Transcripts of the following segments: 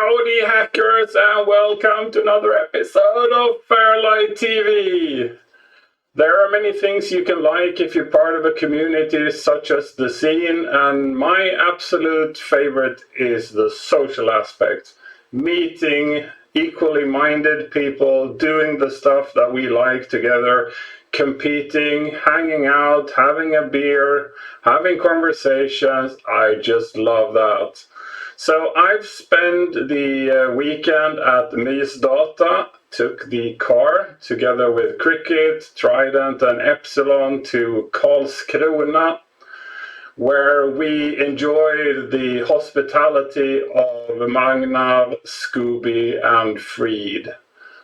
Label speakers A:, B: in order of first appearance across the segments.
A: Howdy hackers, and welcome to another episode of FairLight TV. There are many things you can like if you're part of a community such as the scene, and my absolute favorite is the social aspect. Meeting equally minded people, doing the stuff that we like together, competing, hanging out, having a beer, having conversations. I just love that. So I've spent the weekend at Mysdata, took the car together with Cricket, Trident and Epsilon to Karlskrona, where we enjoyed the hospitality of Magnar, Scooby and Freed.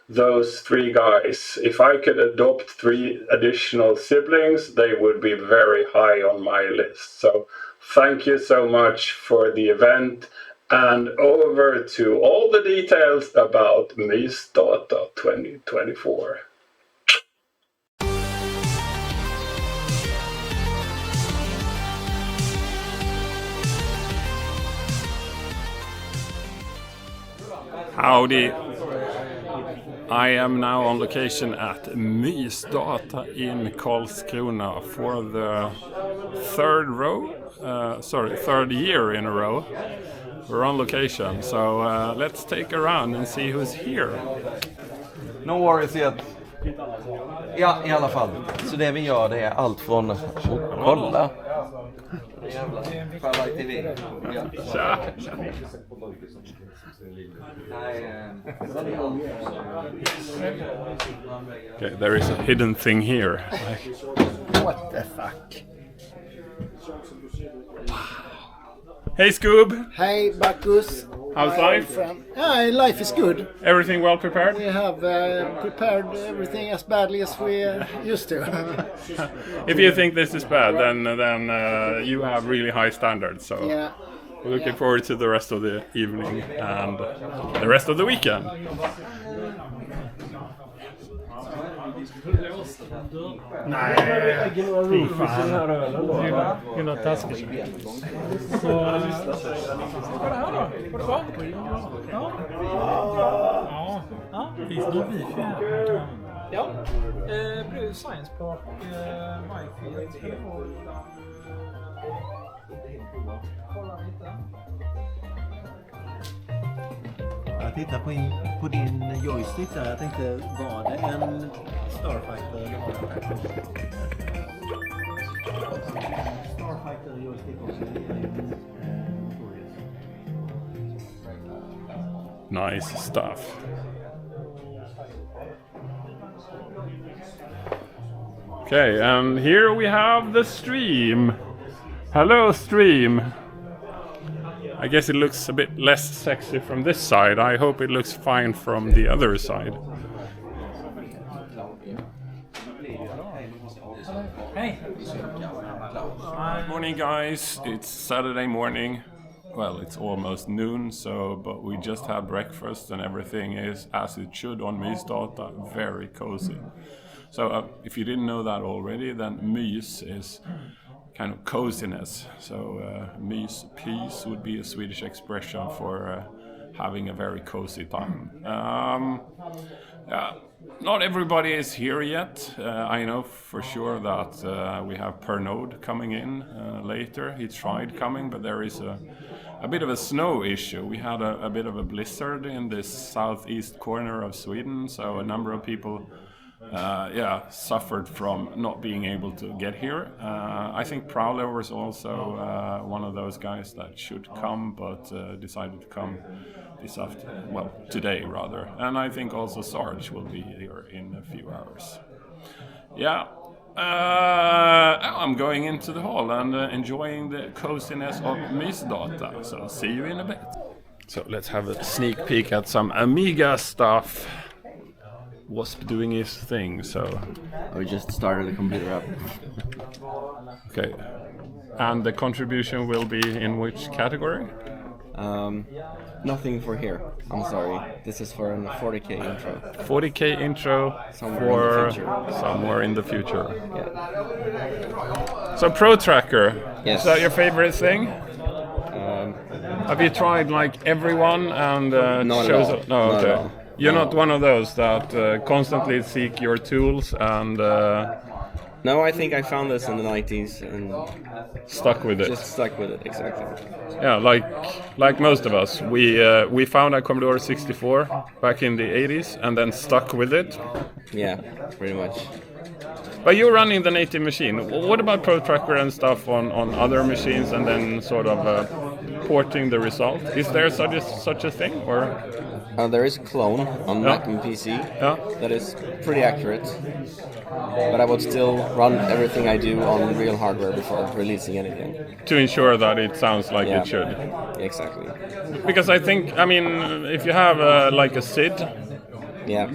A: Those three guys. If I could adopt 3 additional siblings, they would be very high on my list. So thank you so much for the event, and over to all the details about Mysdata 2024. Howdy. I am now on location at Mysdata in Karlskrona for the third year in a row. We're on location, so let's take a round and see who's here.
B: No worries yet. Ja, i alla fall. Så det vi gör, det är allt från kolla. Jävla FairLight TV. Ja.
A: Tja. Okay, there is a hidden thing here.
C: What the fuck?
A: Hey Scoob!
C: Hey Bacchus.
A: How's life?
C: Life is good.
A: Everything well prepared?
C: We have prepared everything as badly as we used to.
A: If you think this is bad, then you have really high standards. So
C: Yeah.
A: we're looking forward to the rest of the evening and the rest of the weekend.
D: Nej, fy fan. Det är något taskigt. Så... Vad är det här då? Var det bra? Ja. Visst, då blir det. Ja. Blue Science Park, Wifi. Ska du få... Kolla lite.
E: Jag tittar på din joystick där. Jag tänkte, var det en Starfighter eller var det Starfighter joystick också?
A: Nice stuff. Okay, and here we have the stream. Hello, stream. I guess it looks a bit less sexy from this side. I hope it looks fine from the other side.
D: Hey.
A: Good morning, guys. It's Saturday morning. Well, it's almost noon, but we just had breakfast and everything is as it should on Mysdata, very cozy. So if you didn't know that already, then mys is kind of coziness. So mys, peace would be a Swedish expression for having a very cozy time. Not everybody is here yet. I know for sure that we have Pernod coming in later. He tried coming, but there is a bit of a snow issue. We had a bit of a blizzard in this southeast corner of Sweden, so a number of people suffered from not being able to get here. I think Prowler was also one of those guys that should come, but decided to come today rather. And I think also Sarge will be here in a few hours. Yeah. I'm going into the hall and enjoying the coziness of Mysdata. So see you in a bit. So let's have a sneak peek at some Amiga stuff. Wasp doing his thing, so...
B: We just started the computer up.
A: Okay. And the contribution will be in which category?
B: Nothing for here. I'm sorry. This is for a 40k intro.
A: 40k intro somewhere in the future.
B: Yeah.
A: So Pro Tracker.
B: Yes.
A: Is that your favorite thing? Have you tried like everyone and
F: Not at
A: chose?
F: all.
A: No,
F: Not
A: okay.
F: at all.
A: You're not one of those that constantly seek your tools and
F: No, I think I found this in the 90s and
A: stuck with it.
F: just stuck with it, exactly.
A: Yeah, like most of us, we found a Commodore 64 back in the 80s and then stuck with it.
F: Yeah, pretty much.
A: But you're running the native machine. What about Pro Tracker and stuff on other machines and then sort of porting the result? Is there such a thing, or?
F: There is a clone on Mac and PC that is pretty accurate, but I would still run everything I do on real hardware before releasing anything.
A: To ensure that it sounds like it should.
F: Exactly.
A: Because I think, I mean, if you have like a SID,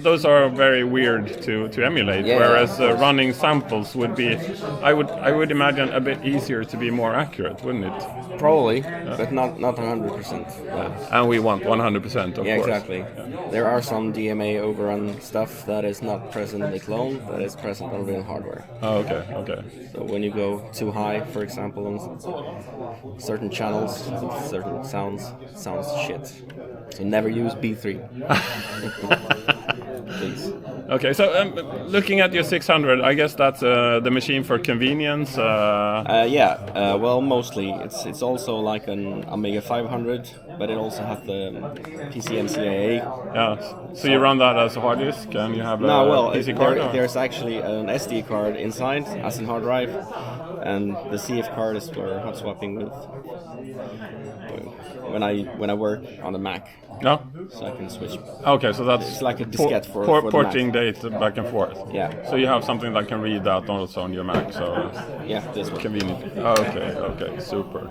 A: those are very weird to emulate. Whereas running samples would be, I would imagine, a bit easier to be more accurate, wouldn't it?
F: Probably, but not 100%.
A: And we want 100%, of course.
F: Exactly. There are some DMA overrun stuff that is not present in the clone, that is present on real hardware.
A: Oh, okay.
F: So when you go too high, for example, on certain channels, certain sounds shit. So never use B3. Please.
A: Okay, so looking at your 600, I guess that's the machine for convenience.
F: Well, mostly it's also like an Amiga 500, but it also has the PCMCIA.
A: Yeah. So you run that as a hard disk, and you have a PC card.
F: There's actually an SD card inside, as in hard drive, and the CF card is for hot swapping with when I work on the Mac.
A: Yeah.
F: So I can switch.
A: Okay, so that's
F: it's like a diskette for
A: porting
F: the Mac.
A: data back and forth.
F: Yeah.
A: So you have something that can read that also on your Mac. So
F: this one.
A: Convenient. Okay, super.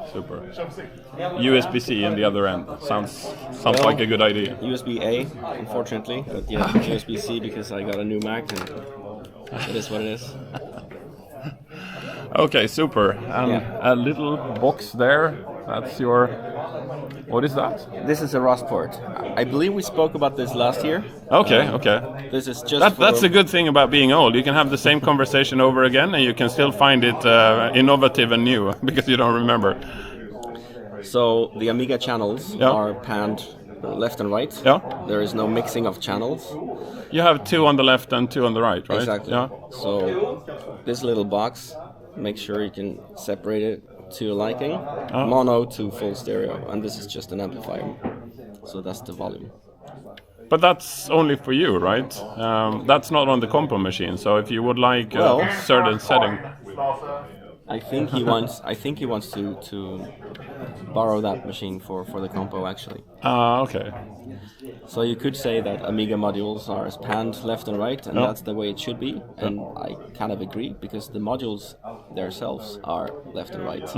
A: USB-C in the other end sounds like a good idea.
F: USB-A, unfortunately, but USB-C because I got a new Mac and it is what it is.
A: Okay, super. And a little box there. That's your. What is that?
F: This is a ROS port. I believe we spoke about this last year.
A: Okay.
F: This is just.
A: That's a good thing about being old. You can have the same conversation over again, and you can still find it innovative and new because you don't remember.
F: So the Amiga channels are panned left and right.
A: Yeah.
F: There is no mixing of channels.
A: You have 2 on the left and 2 on the right, right?
F: Exactly.
A: Yeah.
F: So this little box, make sure you can separate it to your liking. Mono to full stereo, and this is just an amplifier. So that's the volume.
A: But that's only for you, right? That's not on the compo machine. So if you would like a certain setting,
F: I think he wants to borrow that machine for the compo actually.
A: Okay.
F: So you could say that Amiga modules are panned left and right, and that's the way it should be. And I kind of agree because the modules themselves are left and right.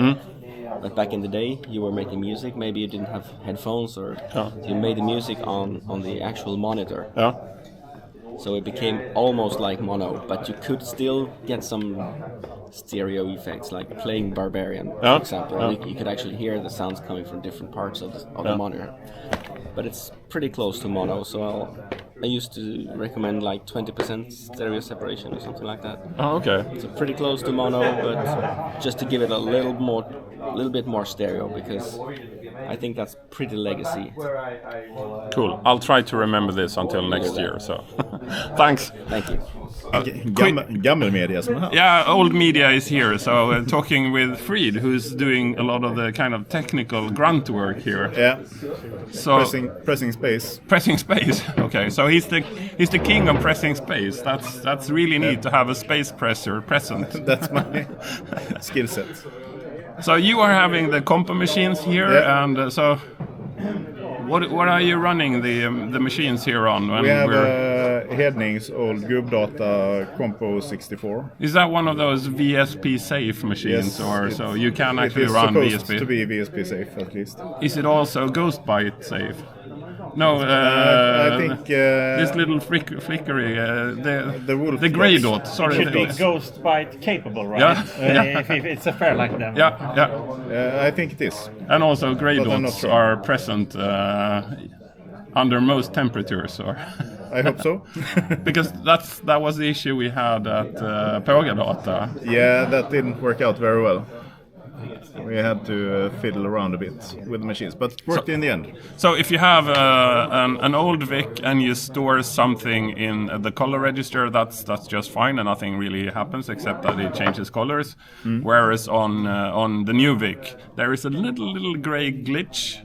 F: But back in the day, you were making music. Maybe you didn't have headphones, or you made the music on the actual monitor.
A: Yeah.
F: So it became almost like mono, but you could still get some stereo effects, like playing Barbarian, for example. You could actually hear the sounds coming from different parts of the monitor. But it's pretty close to mono, so I used to recommend like 20% stereo separation or something like that.
A: Oh, okay.
F: So pretty close to mono, but just to give it a little bit more stereo, because I think that's pretty legacy.
A: Cool. I'll try to remember this until next year. So, thanks.
F: Thank you.
G: Gammel media som här.
A: Yeah, old media is here. So talking with Fried, who's doing a lot of the kind of technical grunt work here.
G: Yeah.
A: So
G: pressing space.
A: Pressing space. Okay, so he's the king of pressing space. That's really neat to have a space presser present.
G: That's my skill set.
A: So you are having the compo machines here, and so what are you running the machines here on?
G: We have Hednings old Gubbdata Compo 64.
A: Is that one of those VSP safe machines, or so you can actually run
G: VSP?
A: VSP?
G: To be VSP safe at least.
A: Is it also Ghost Byte safe? No,
G: I think
A: this little flickery, the grey dot. Sorry,
D: Should be Ghost Byte capable, right? If it's a FairLight demo.
A: Yeah.
G: I think it is.
A: And also grey
G: But I'm
A: dots
G: not sure.
A: are present under most temperatures, or
G: I hope so.
A: because that was the issue we had at Pågadata.
G: Yeah, that didn't work out very well. We had to fiddle around a bit with the machines, but it worked in the end.
A: So if you have an old VIC and you store something in the color register, that's just fine, and nothing really happens except that it changes colors. Whereas on the new VIC, there is a little gray glitch,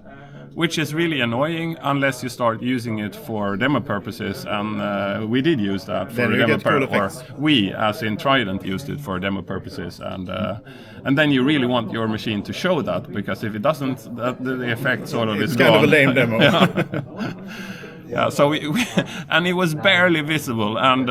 A: which is really annoying unless you start using it for demo purposes, and we did use that for
G: Then you
A: demo
G: get cool
A: purposes.
G: effects.
A: We, as in Trident, used it for demo purposes, and then you really want your machine to show that, because if it doesn't, the effect sort of is
G: It's kind of a
A: gone.
G: lame demo.
A: Yeah, so we and it was barely visible, and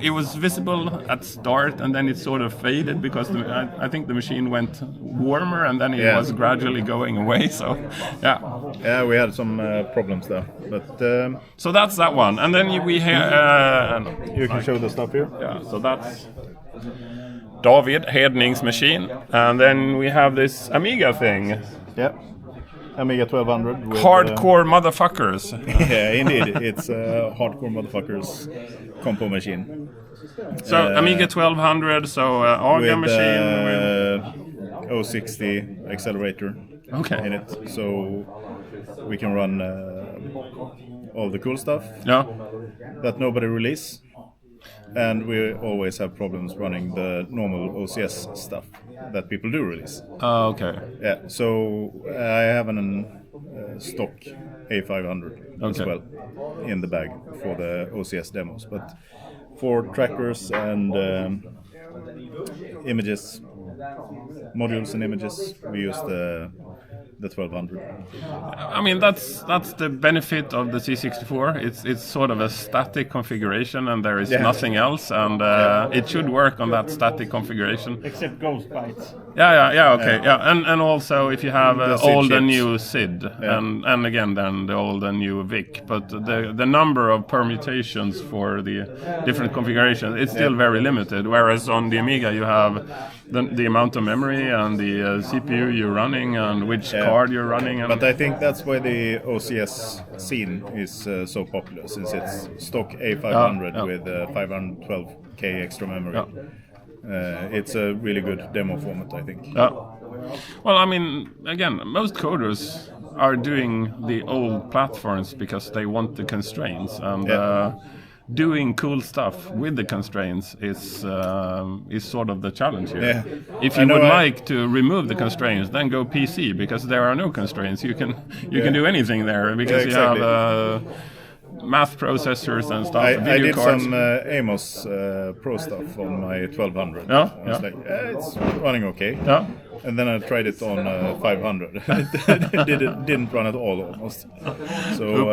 A: it was visible at start, and then it sort of faded because I think the machine went warmer, and then it was gradually going away. So, yeah.
G: Yeah, we had some problems there, but
A: So that's that one, and then we have.
G: you can show the stuff here.
A: Yeah, so that's David Hedning's machine, and then we have this Amiga thing.
G: Yeah, Amiga 1200. With,
A: Hardcore motherfuckers.
G: yeah, indeed, it's a hardcore motherfuckers compo machine.
A: So Amiga 1200, so Aga machine with
G: 060 accelerator in it, so we can run all the cool stuff that nobody release. And we always have problems running the normal OCS stuff that people do release.
A: Oh, okay.
G: Yeah, so I have an stock A500 as well in the bag for the OCS demos. But for trackers and images, modules and images, we use the 1200.
A: I mean, that's the benefit of the C64. It's sort of a static configuration, and there is nothing else, and it should work on that static configuration.
D: Except Ghost Bites.
A: And also if you have old and
G: chips.
A: new SID, and again then the old and new VIC, but the number of permutations for the different configurations, it's still very limited. Whereas on the Amiga you have the amount of memory and the CPU you're running and which card you're running. And
G: But I think that's why the OCS scene is so popular, since it's stock A500 with 512K extra memory. It's a really good demo format, I think.
A: Well, I mean, again, most coders are doing the old platforms because they want the constraints, and doing cool stuff with the constraints is sort of the challenge here.
G: Yeah.
A: If you would like to remove the constraints, then go PC, because there are no constraints. You can do anything there, because you have math processors and stuff.
G: I did
A: cards.
G: some Amos Pro stuff on my 1200.
A: Yeah,
G: I was like, it's running okay.
A: Yeah.
G: And then I tried it on 500. It didn't run at all almost. So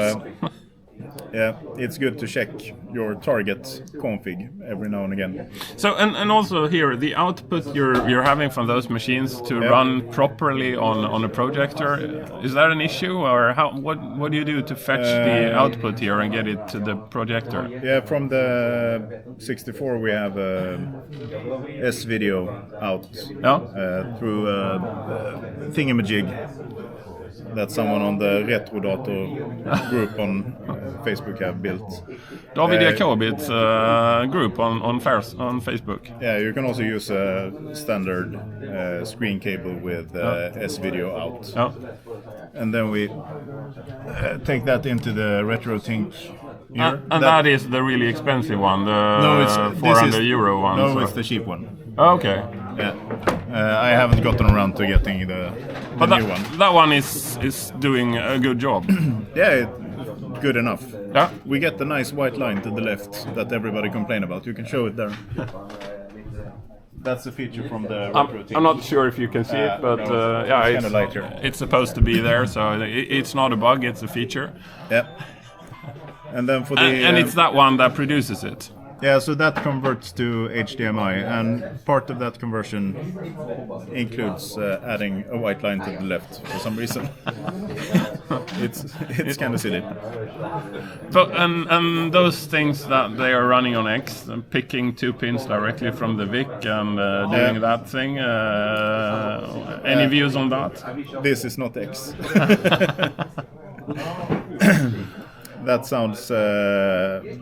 G: yeah, it's good to check your target config every now and again.
A: So and also here, the output you're having from those machines to run properly on a projector, is that an issue, or what do you do to fetch the output here and get it to the projector?
G: Yeah, from the 64 we have S-video out through thingamajig that someone on the Retrodator group on Facebook have built.
A: David Jakobits group on Facebook.
G: Yeah, you can also use a standard screen cable with S-video out. And then we take that into the RetroTink here.
A: And that is the really expensive one, the €400 one.
G: No, it's the cheap one.
A: Okay.
G: Yeah. I haven't gotten around to getting the new one.
A: That one is doing a good job.
G: Yeah, good enough.
A: Yeah.
G: We get the nice white line to the left that everybody complain about. You can show it there. That's a feature from the RetroTink.
A: I'm not sure if you can see it, but
G: it's kind of light here.
A: It's supposed to be there, so it's not a bug, it's a feature.
G: Yeah. And then for the
A: and it's that one that produces it.
G: Yeah, so that converts to HDMI, and part of that conversion includes adding a white line to the left for some reason. It's kind of silly.
A: So and those things that they are running on X, picking 2 pins directly from the VIC and doing that thing. Any views on that?
G: This is not X. that sounds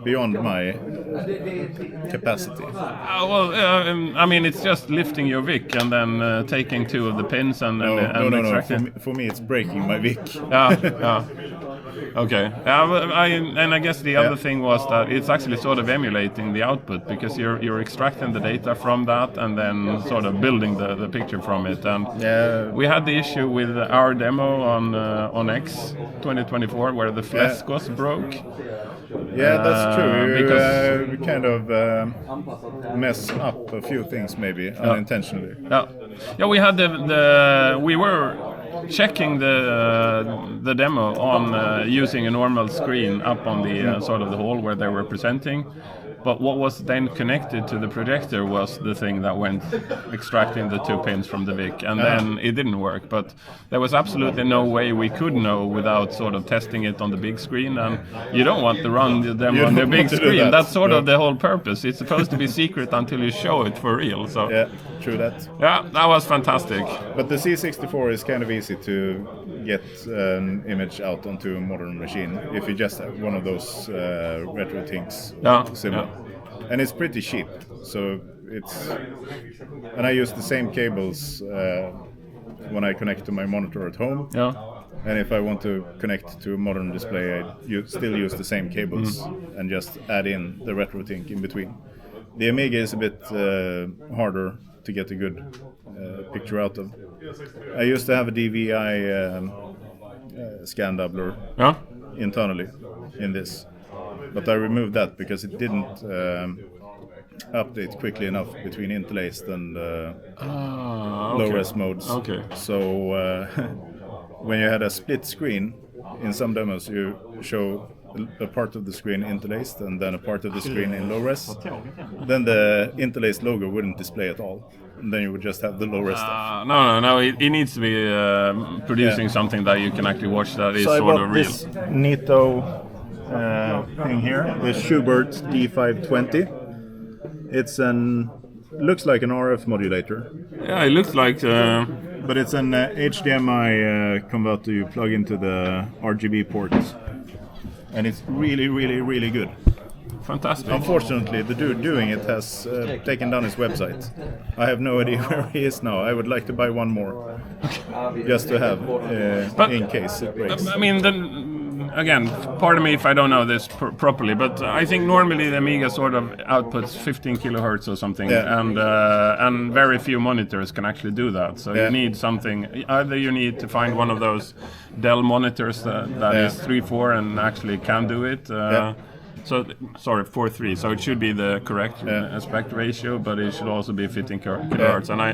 G: beyond my capacity.
A: I mean, it's just lifting your Vic and then taking two of the pins and extracting.
G: For me, it's breaking my Vic.
A: Yeah. Okay. I guess the other thing was that it's actually sort of emulating the output because you're extracting the data from that and then sort of building the picture from it. And we had the issue with our demo on X 2024 where the Flescos broke.
G: Yeah, that's true. Because we kind of mess up a few things maybe unintentionally.
A: Yeah. We had we were checking the demo on using a normal screen up on the sort of the hall where they were presenting. But what was then connected to the projector was the thing that went extracting the two pins from the Vic, and then it didn't work. But there was absolutely no way we could know without sort of testing it on the big screen, and you don't want to run the demo on the big screen. That's sort of the whole purpose. It's supposed to be secret until you show it for real. So
G: yeah, true that.
A: Yeah, that was fantastic.
G: But the C64 is kind of easy to get an image out onto a modern machine if you just have one of those retro things similar. And it's pretty cheap, so and I use the same cables when I connect to my monitor at home. Yeah. And if I want to connect to a modern display, I still use the same cables and just add in the RetroTink in between. The Amiga is a bit harder to get a good picture out of. I used to have a DVI scan doubler internally in this, but I removed that because it didn't update quickly enough between interlaced and low-res modes. Okay. So when you had a split screen, in some demos you show a part of the screen interlaced and then a part of the screen in low-res. Then the interlaced logo wouldn't display at all. And then you would just have the low-res stuff.
A: No. It needs to be producing something that you can actually watch that is sort of real.
G: This Nito thing here, the Schubert D520. It's looks like an RF modulator.
A: Yeah, it looks like.
G: But it's an HDMI converter you plug into the RGB port, and it's really, really, really good.
A: Fantastic.
G: Unfortunately, the dude doing it has taken down his website. I have no idea where he is now. I would like to buy one more, just to have in case it breaks.
A: I mean, again, pardon me if I don't know this properly, but I think normally the Amiga sort of outputs 15 kilohertz or something, and very few monitors can actually do that. So you need something. Either you need to find one of those Dell monitors that is 3.4 and actually can do it. So, sorry, 4.3. So it should be the correct aspect ratio, but it should also be 15 kilohertz. And I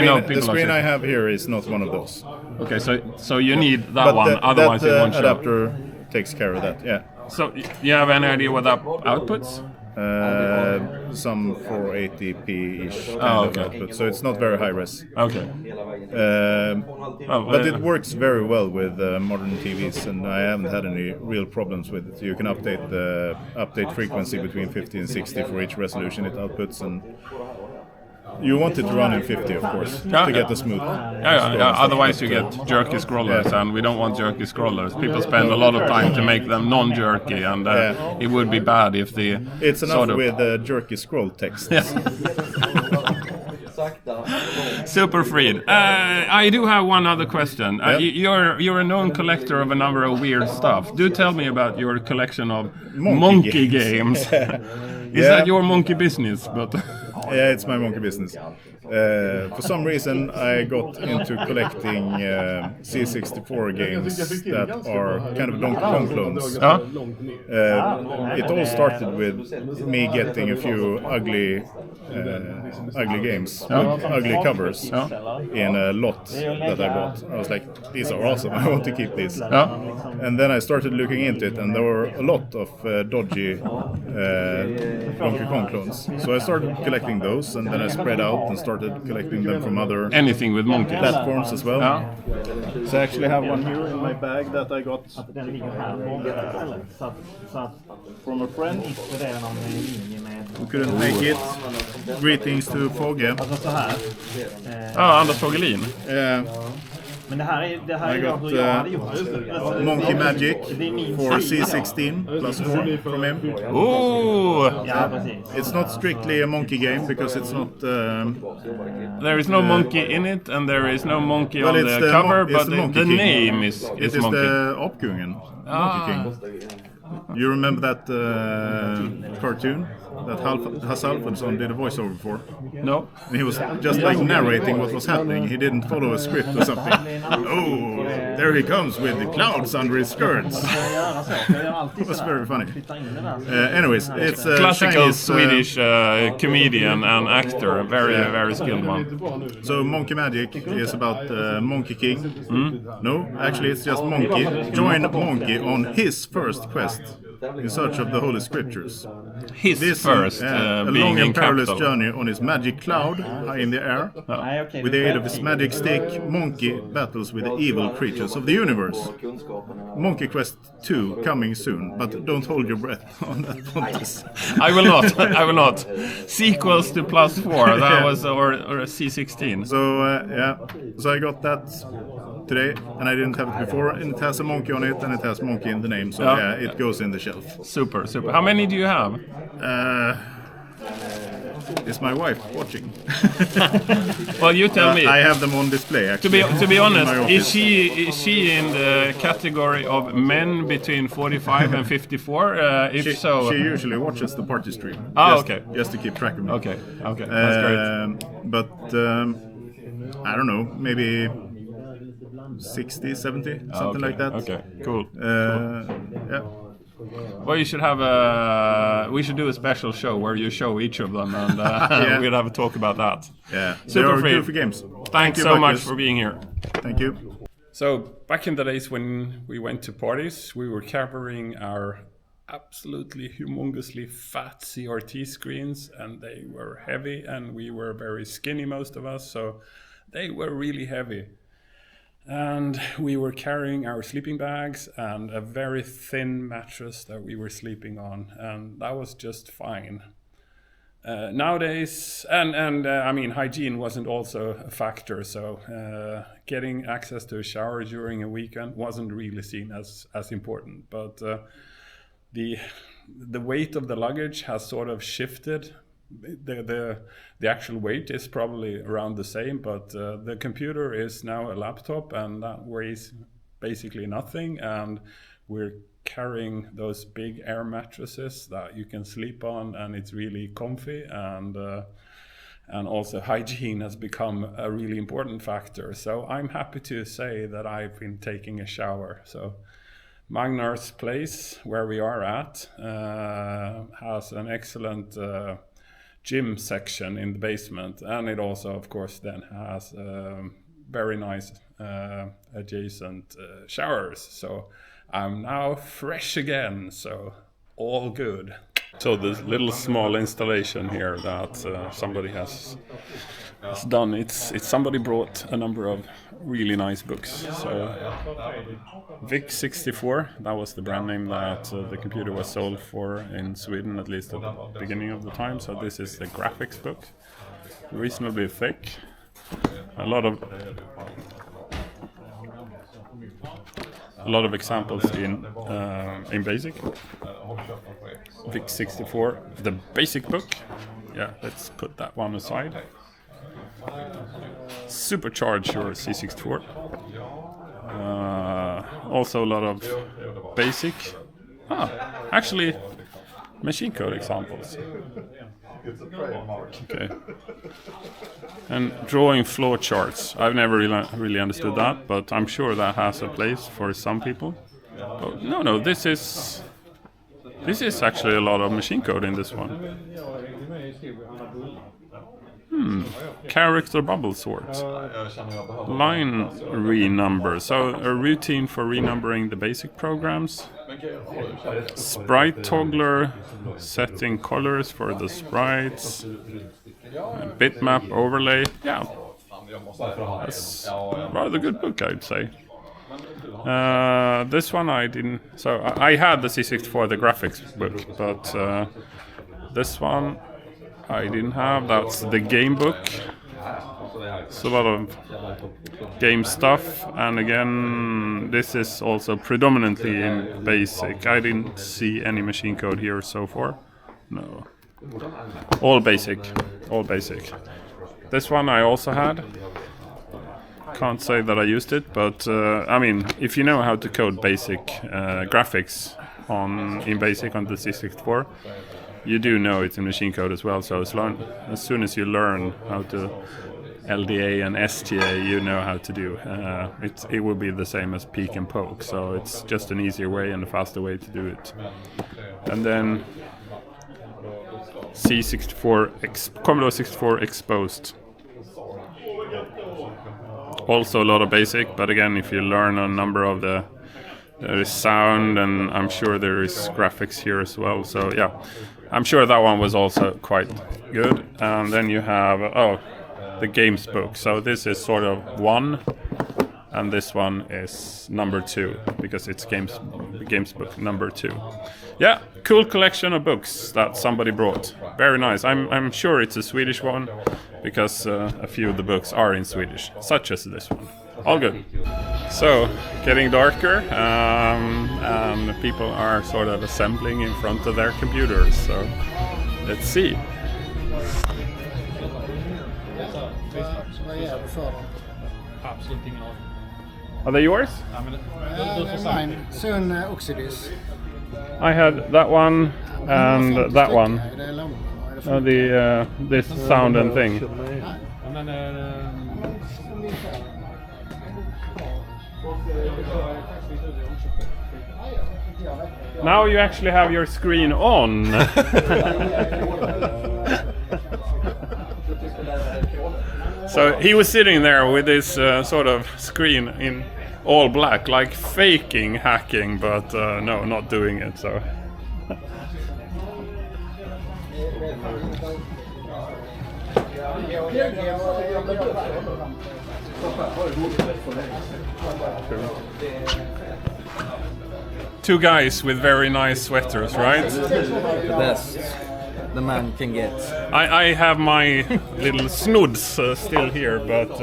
A: know people.
G: The screen I have here is not one of those.
A: Okay, so you need that one, otherwise it won't show.
G: The adapter takes care of that. Yeah.
A: So you have any idea what that outputs?
G: Some 480p-ish kind of output, so it's not very high res.
A: Okay.
G: But it works very well with modern TVs, and I haven't had any real problems with it. You can update the frequency between 50 and 60 for each resolution it outputs, and you want it to run in 50, of course, to get the smooth.
A: Otherwise you get jerky scrollers, and we don't want jerky scrollers. People spend a lot of time to make them non-jerky, and it would be bad if the...
G: It's enough with jerky scroll text.
A: Super Fried. I do have one other question. You're a known collector of a number of weird stuff. Do tell me about your collection of monkey games. Is that your monkey business? But
G: yeah, it's my monkey business. For some reason, I got into collecting C64 games that are kind of Donkey Kong clones. It all started with me getting a few ugly games, with ugly covers in a lot that I bought. I was like, these are awesome, I want to keep these. And then I started looking into it, and there were a lot of dodgy Donkey Kong clones. So I started collecting those, and then I spread out and started collecting them from other
A: anything with monkeys
G: platforms as well. So I actually have one here in my bag that I got from a friend who couldn't make it. Greetings to Fogge.
A: Anders Fogelin.
E: Men det här är
G: I
E: jag
G: got
E: hur jag hade gjort.
G: Monkey Magic for C16 plus 4 from him.
B: Oh!
E: Ja, precis.
G: It's not strictly a monkey game because it's not.
B: There is no monkey in it, and there is no monkey
G: Well,
B: on
G: it's
B: the
G: the
B: cover,
G: mon- it's
B: but
G: the Monkey
B: the
G: King.
B: name is
G: It is
B: monkey.
G: the Apkungen, Monkey King. You remember that cartoon that Hasse Alfredson did a voiceover for?
B: No.
G: And he was just like narrating what was happening. He didn't follow a script or something. Oh, there he comes with the clouds under his skirts. It was very funny. Anyways, it's a
B: Classical
G: Chinese,
B: Swedish comedian and actor, very skilled one.
G: So Monkey Magic is about Monkey King. No, actually it's just Monkey. Join Monkey on his first quest in search of the Holy Scriptures.
B: His
G: This
B: first,
G: a
B: being
G: long
B: in
G: and perilous
B: capital.
G: journey on his magic cloud high in the air. With the aid of his magic stick, Monkey battles with the evil creatures of the universe. Monkey Quest 2 coming soon, but don't hold your breath on that Pontus.
B: I will not. Sequels to +4, that was, or C16.
G: So yeah, so I got that today, and I didn't have it before, and it has a monkey on it, and it has monkey in the name, so yeah, it goes in the shelf.
B: Super. How many do you have?
G: Is my wife watching?
B: Well, you tell me.
G: I have them on display, actually.
B: To be honest,
G: in my
B: is
G: office.
B: she in the category of men between 45 and 54? If so,
G: She usually watches the party stream.
B: Okay.
G: Just to keep track of me.
B: Okay, that's great.
G: But I don't know, maybe 60, 70, something like that.
B: Okay, cool.
G: Yeah.
B: Well, you should have we should do a special show where you show each of them, and we'll have a talk about that.
G: Yeah.
B: Super
G: They are
B: free.
G: goofy games.
B: Thanks
G: you,
B: so much
G: Marcus.
B: for being here.
G: Thank you.
A: So back in the days when we went to parties, we were carrying our absolutely humongously fat CRT screens, and they were heavy, and we were very skinny, most of us, so they were really heavy. And we were carrying our sleeping bags and a very thin mattress that we were sleeping on, and that was just fine. Nowadays, I mean, hygiene wasn't also a factor, so getting access to a shower during a weekend wasn't really seen as important. But the weight of the luggage has sort of shifted. The actual weight is probably around the same, but the computer is now a laptop, and that weighs basically nothing, and we're carrying those big air mattresses that you can sleep on, and it's really comfy, and also hygiene has become a really important factor. So I'm happy to say that I've been taking a shower. So Magnar's place, where we are at, has an excellent gym section in the basement, and it also, of course, then has very nice adjacent showers. So I'm now fresh again, so all good. So this little small installation here that somebody has done, it's somebody brought a number of really nice books. So VIC-64, that was the brand name that the computer was sold for in Sweden, at least at the beginning of the time. So this is the graphics book, reasonably thick, a lot of examples in BASIC. VIC-64, the basic book. Yeah, let's put that one aside. Supercharge your C64. Also a lot of basic. Actually, machine code examples. Okay. And drawing flow charts. I've never really understood that, but I'm sure that has a place for some people. Oh, no, this is actually a lot of machine code in this one. Character bubble sort. Line renumber. So a routine for renumbering the basic programs. Sprite toggler, setting colors for the sprites. Bitmap overlay. Yeah, that's a rather good book, I'd say. This one I didn't. So I had the C64, the graphics book, but this one I didn't have. That's the game book. It's a lot of game stuff, and again, this is also predominantly in BASIC. I didn't see any machine code here so far. No. All BASIC. All BASIC. This one I also had. Can't say that I used it, but I mean, if you know how to code basic graphics in BASIC on the C64, you do know it's in machine code as well. So as soon as you learn how to LDA and STA, you know how to do. It will be the same as peek and poke, so it's just an easier way and a faster way to do it. And then Commodore 64 exposed. Also a lot of basic, but again, if you learn a number of there is sound, and I'm sure there is graphics here as well. So yeah, I'm sure that one was also quite good. And then you have the games book. So this is sort of 1, and this one is number 2 because it's games book number 2. Yeah, cool collection of books that somebody brought. Very nice. I'm sure it's a Swedish one because a few of the books are in Swedish, such as this one. All good. So, getting darker, and people are sort of assembling in front of their computers. So, let's see. Are they yours?
C: Mine. Soon Oxidis.
A: I had that one and that one. This sound and thing. Now you actually have your screen on. So he was sitting there with his sort of screen in all black, like faking hacking, but no, not doing it. So. Two guys with very nice sweaters, right?
B: The best the man can get.
A: I have my little snoods still here, but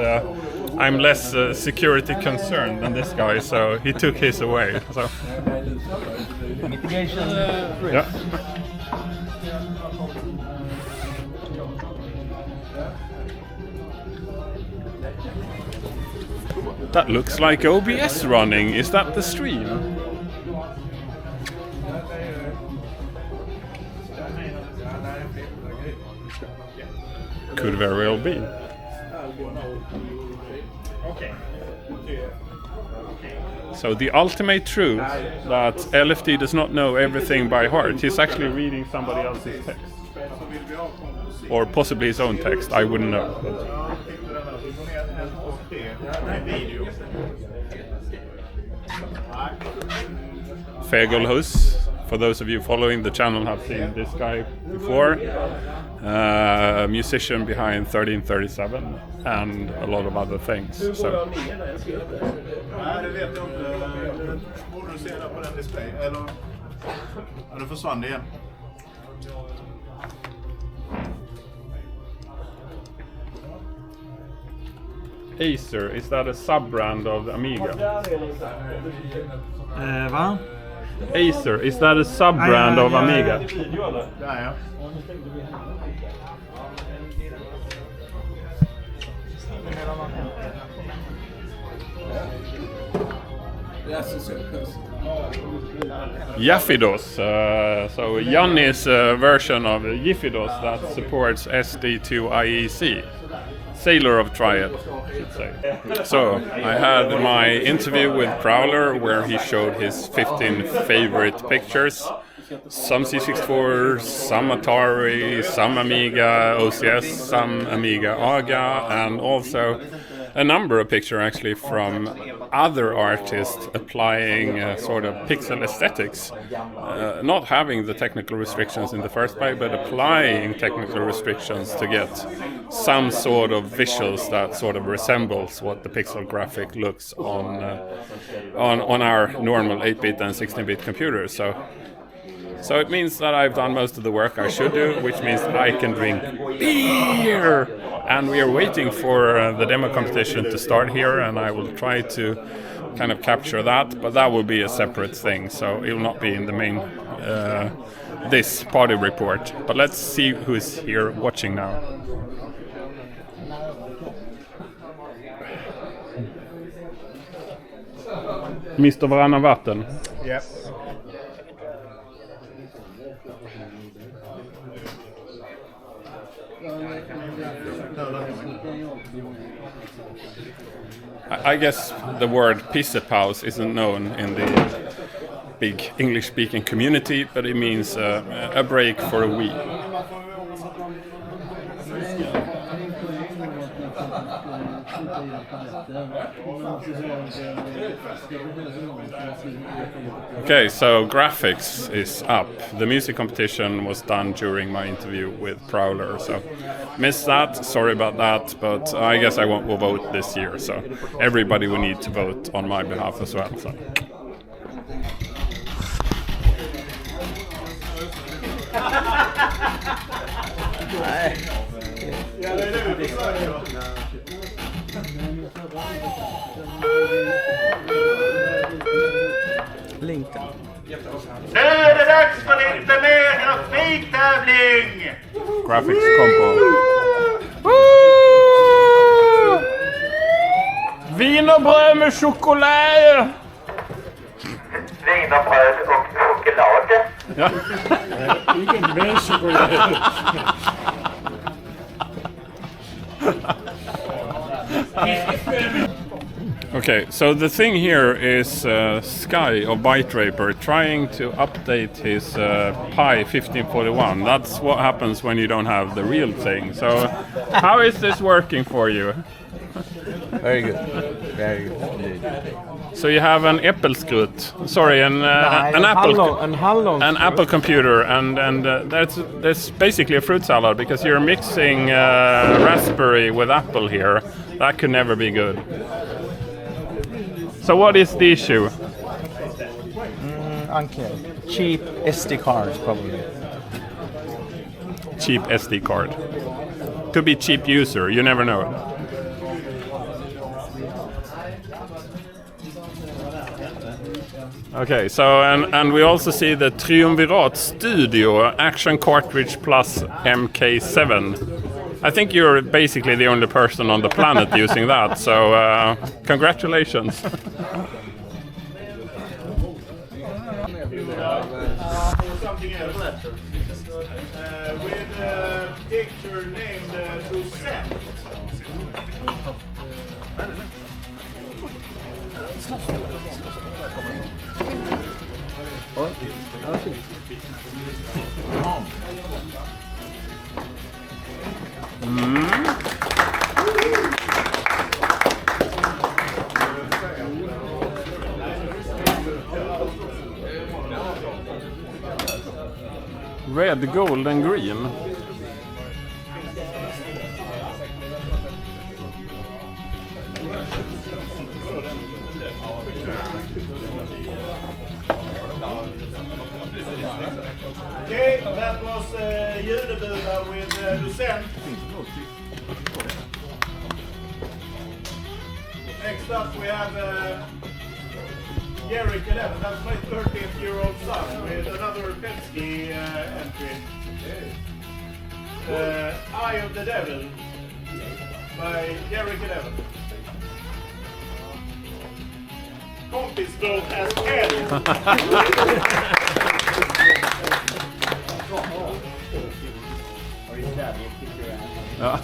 A: I'm less security concerned than this guy, so he took his away. So.
B: Mitigation.
A: Yeah. That looks like OBS running. Is that the stream? Could very well be. So the ultimate truth that LFD does not know everything by heart. He's actually reading somebody else's text. Or possibly his own text, I wouldn't know. Fägelhus, for those of you following the channel, have seen this guy before. Musician behind 1337 and a lot of other things. So. Acer, is that a sub-brand of Amiga?
E: Va?
A: Acer, is that a sub-brand of Amiga? Jaffidos, so Janni's version of Jaffidos that supports SD2IEC. Sailor of Triad, I should say. So, I had my interview with Prowler where he showed his 15 favorite pictures. Some C64, some Atari, some Amiga OCS, some Amiga AGA, and also a number of pictures actually from other artists applying sort of pixel aesthetics, not having the technical restrictions in the first place, but applying technical restrictions to get some sort of visuals that sort of resembles what the pixel graphic looks on our normal 8-bit and 16-bit computers. So it means that I've done most of the work I should do, which means I can drink beer. And we are waiting for the demo competition to start here, and I will try to kind of capture that, but that will be a separate thing, so it will not be in the main this party report. But let's see who is here watching now. Mr. Varannan vatten.
G: Yep.
A: I guess the word pissepaus isn't known in the big English-speaking community, but it means a break for a wee. Okay, so graphics is up. The music competition was done during my interview with Prowler, so missed that, sorry about that, but I guess I won't vote this year, so everybody will need to vote on my behalf as well. So.
B: Linka.
H: Nu är det dags för lite mer grafiktävling!
A: Graphics combo. Wienerbröd med choklad!
H: Wienerbröd och choklad.
A: Ja.
D: Vilken mer choklad.
A: Okay, so the thing here is Sky of Byte Raper trying to update his Pi 1541. That's what happens when you don't have the real thing. So, how is this working for you?
B: Very good. Very good.
A: So you have an Äppelskrutt, sorry, an Apple computer, and that's basically a fruit salad because you're mixing raspberry with apple here. That could never be good. So what is the issue?
I: Unclear. Cheap SD cards, probably.
A: Cheap SD card. Could be cheap user, you never know. Okay, so and we also see the Triumvirat Studio Action Cartridge Plus MK7. I think you're basically the only person on the planet using that, so congratulations.
G: Something else. With a picture named Lucette.
A: Red, gold and green.
G: Okay, that was Judebula with Lucent. Next up we have Garrick 11, that's my 13-year-old son with another Penske entry. Eye of the Devil by Garrick 11. Kompis vote as hell.
A: Ja.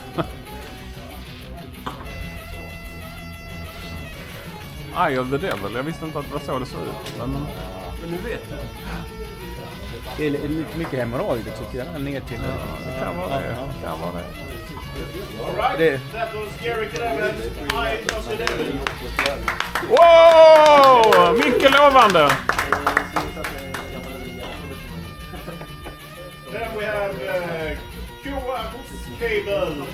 A: Eye of the Devil, jag visste inte att det var så det såg ut. Men nu vet jag.
I: Det är lite mycket hemorrojder tycker jag, ner till.
A: Ja, det kan vara det. Det kan vara det.
G: All right, that was Garrick 11, Eye of the Devil.
A: Wow! Mycket lovande!
G: Then we have Coax Cable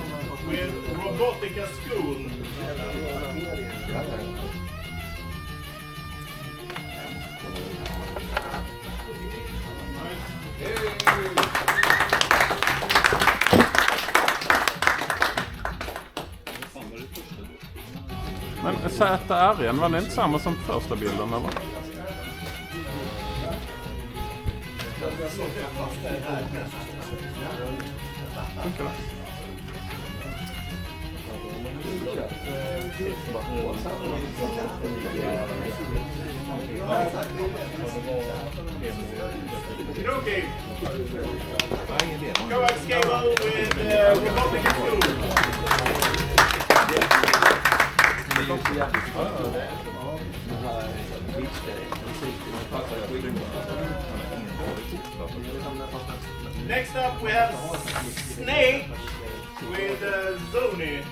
G: with Robotica School.
A: ZRN, var det inte samma som första bilden eller? Funkar det?
H: Okay. Coax cable with Republic of School. Next up we have Snake with Zony.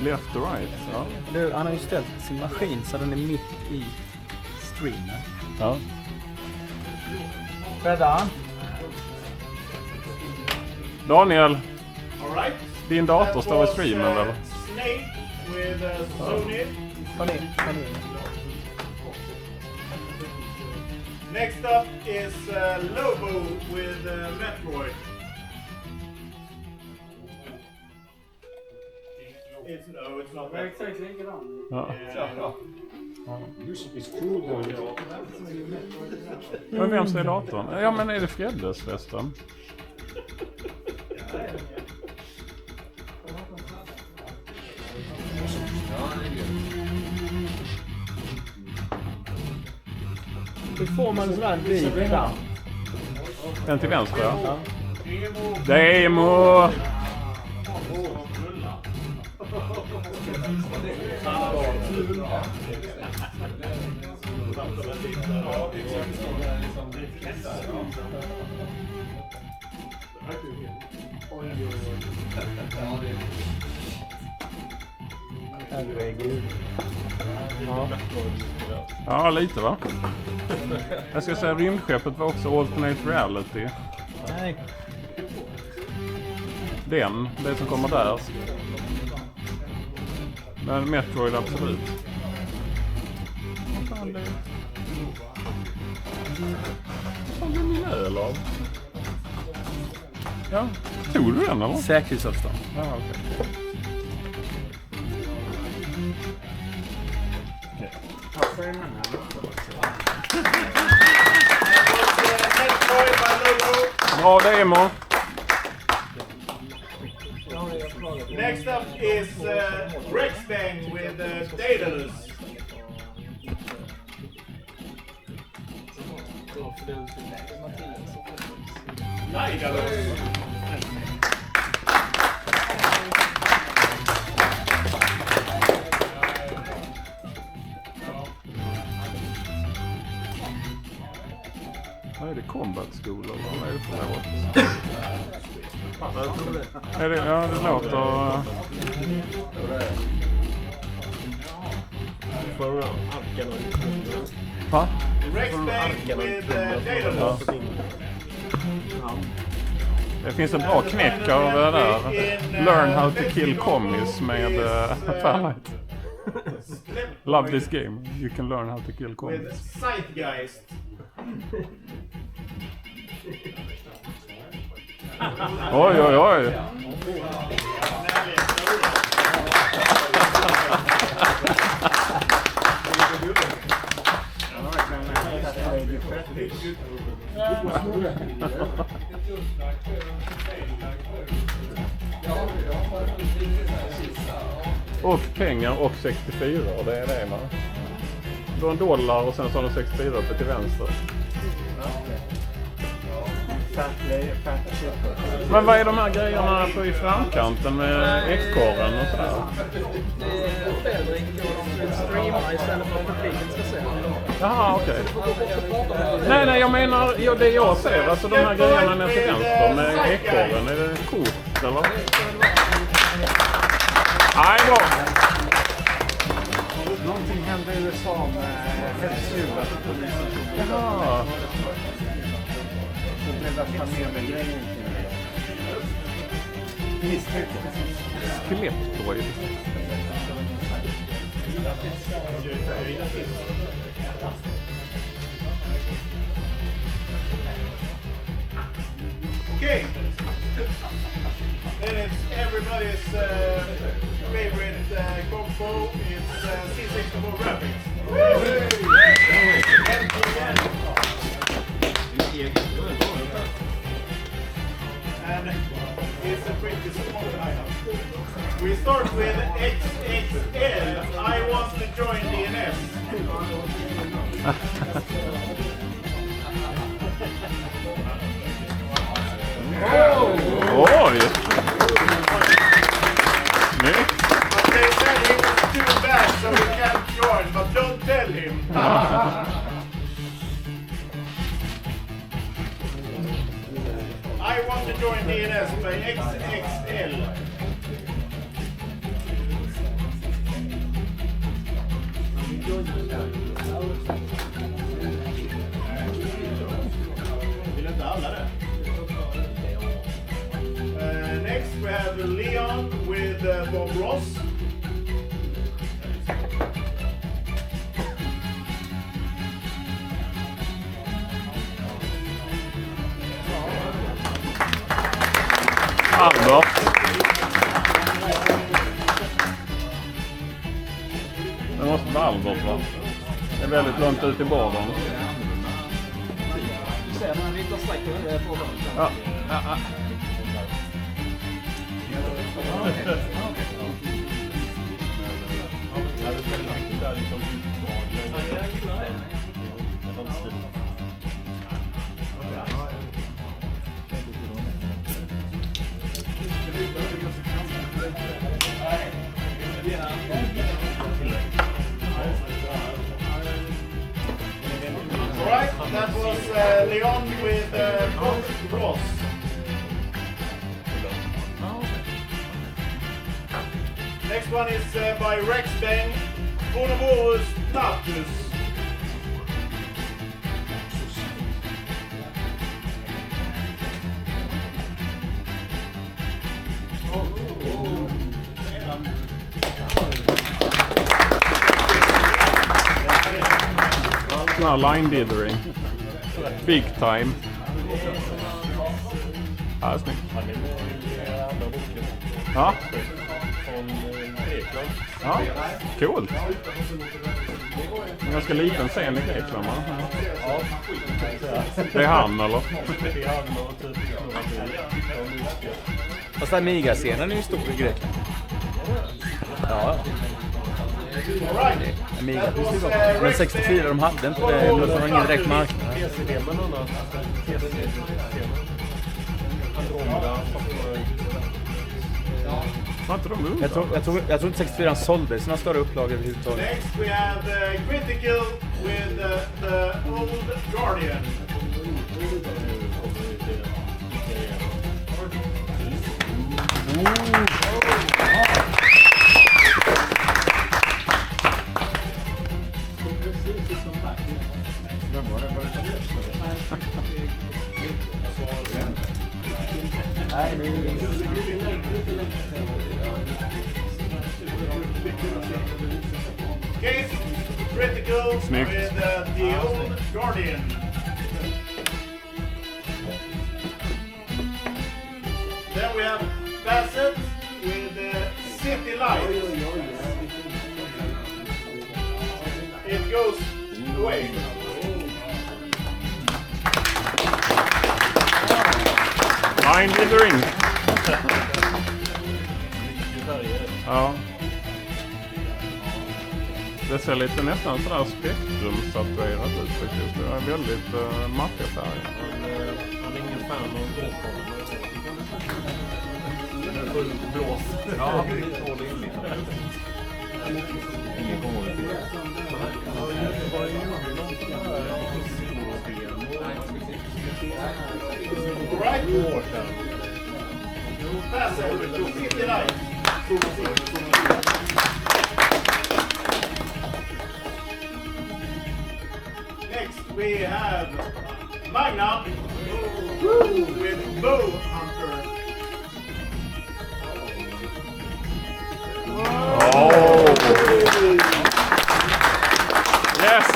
A: Left to right, ja.
I: Du, han har ju ställt sin maskin så den är mitt i streamen.
A: Ja.
I: Rädda.
A: Daniel,
H: All right.
A: din dator står i streamen eller?
H: Snake with Zony.
I: Kom in.
H: Next up is Lobo with Metroid. It's not that.
A: Ja. Men vem ser datorn? Ja, men är det Freddes förresten?
I: Hur får man en sån här bil där?
A: Den till vänster, ja. Demo!
I: Herregud.
A: Ja, lite va? Jag ska säga rymdskeppet var också alternate reality.
I: Nej.
A: Det som kommer där. Men Metroid absolut. Vad fan det är min öl av? Ja, tog du den eller?
I: Säkerhetsavstånd.
A: Ja, okej. Bra demo.
H: Next up is Rexbang with Daedalus. Daedalus.
A: Vad är det? Combat School eller vad är det för låt? Är det, ja, det låter... Va?
H: Rexbang with Daedalus.
A: Det finns en bra knäck av det där. Learn how to kill commies med FairLight. Love this game. You can learn how to kill commies.
H: With Zeitgeist.
A: Oj, oj, oj. Och pengar och 64, det är det man. Du har $1 och sen så har du 64 uppe till vänster. Men vad är de här grejerna på i framkanten med ekorren och sådär?
I: Det är Fredrik och streama istället för att publiken ska se.
A: Jaha, okej. Nej, jag menar det jag ser. Alltså de här grejerna ner till vänster med ekorren. Är det coolt, eller? Nej, bra.
D: någonting hände i USA med hälshjulet.
A: Jaha.
D: Så blev det Amiga-grejen. Misslyckat.
A: Skelettdroid.
G: Okay. Then it's everybody's favorite combo. It's C64 graphics. And it's a pretty small lineup. We start with XXL. I want to join DNS.
A: Oj! Snyggt!
G: But they said he was too bad, so we can't join, but don't tell him. I want to join DNS by XXL. Next we have Leon with Bob Ross.
A: Albert. Det måste vara Albert, va? Det är väldigt långt ut i borden.
I: Du ser när han vita släcker på dem.
A: Ja.
G: Alright, that was Leon with Bob Ross. Next one is by Rex Bang, Bonobos Natus.
A: Now line dithering. Big time. Ja, snyggt. Ja. Ja, coolt. En ganska liten scen i Grekland, va? Det är han, eller?
J: Fast Amiga-scenen är ju stor i Grekland. Ja. Amiga. Men 64 de hade inte det. De har ingen direkt marknad. Jag tror inte 64 sålde sina större upplagor överhuvudtaget.
G: Next we have Critical with the Old Guardian. Case Critical
A: Snyggt.
G: with the Old Guardian. Then we have Bassett with City Lights. It goes away.
A: Line dithering. Ja. Det ser lite nästan sådär spektrumsaturerat ut faktiskt. Det är väldigt maffig färg.
D: Han är ingen fan av blås. Ja, ingen gång.
G: Right. Bassett to City Lights.
H: we have Magna with Bow Hunter.
A: Oh! Yes!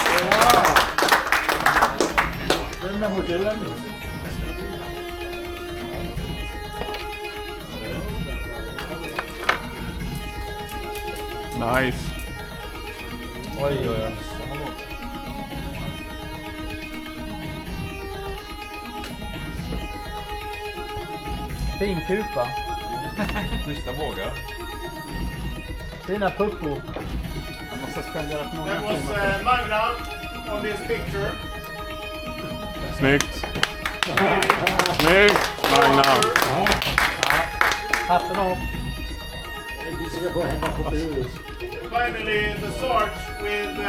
A: Nice.
D: Oj, oj, oj. Fin kupa.
J: Schyssta vågar.
D: Fina puppor. Jag måste spendera många
H: That was Magna on this picture.
A: Snyggt. Snyggt, Magna.
D: Hatten av.
H: Finally, the Sarge with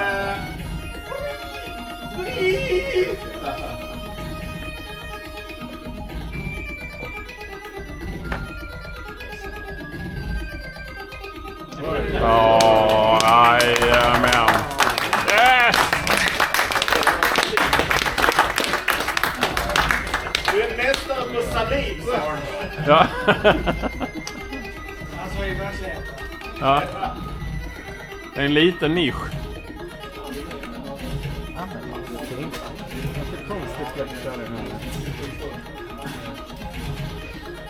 A: Oh, jajamän. Yes!
H: Du är nästan på saliv, Sarge.
A: Ja.
H: Alltså, i verkligen.
A: Ja. Det är en liten nisch.